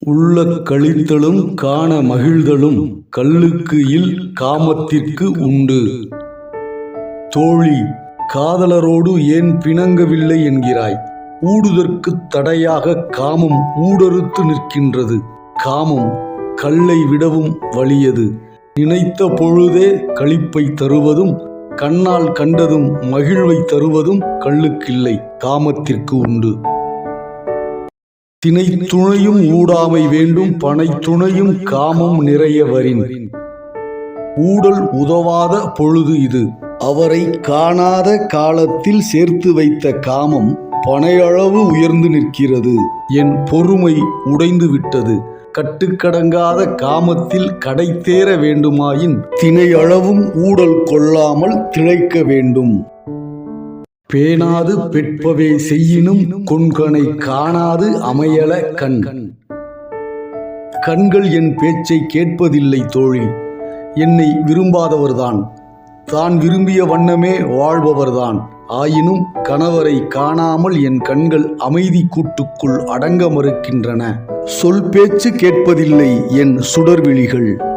உள்ள களித்தலும் காண மகிழ்தலும் கல்லுக்கு இல் காமத்திற்கு உண்டு. தோழி, காதலரோடு ஏன் பிணங்கவில்லை என்கிறாய்? ஊடுதற்குத் தடையாக காமம் ஊடறுத்து நிற்கின்றது. காமம் கல்லை விடவும் வலியது. நினைத்த பொழுதே களிப்பை தருவதும் கண்ணால் கண்டதும் மகிழ்வை தருவதும் கல்லுக்கில்லை, காமத்திற்கு உண்டு. தினை துணையும் ஊடாமை வேண்டும், பனை துணையும் காமம் நிறைய வரின். ஊடல் உதவாத பொழுது இது. அவரை காணாத காலத்தில் சேர்த்து வைத்த காமம் பனையளவு உயர்ந்து நிற்கிறது. என் பொறுமை உடைந்து விட்டது. கட்டுக்கடங்காத காமத்தில் கடை தேர வேண்டுமாயின் தினையளவும் ஊடல் கொள்ளாமல் திளைக்க வேண்டும். பேணாது பெற்பவே செய்யினும் கொண்கனை காணாது அமையல கண். கண்கள் என் பேச்சை கேட்பதில்லை தோழி. என்னை விரும்பாதவர்தான், தான் விரும்பிய வண்ணமே வாழ்பவர்தான். ஆயினும் கணவரை காணாமல் என் கண்கள் அமைதி கூட்டுக்குள் அடங்க மறுக்கின்றன. சொல் பேச்சு கேட்பதில்லை என் சுடர்விழிகள்.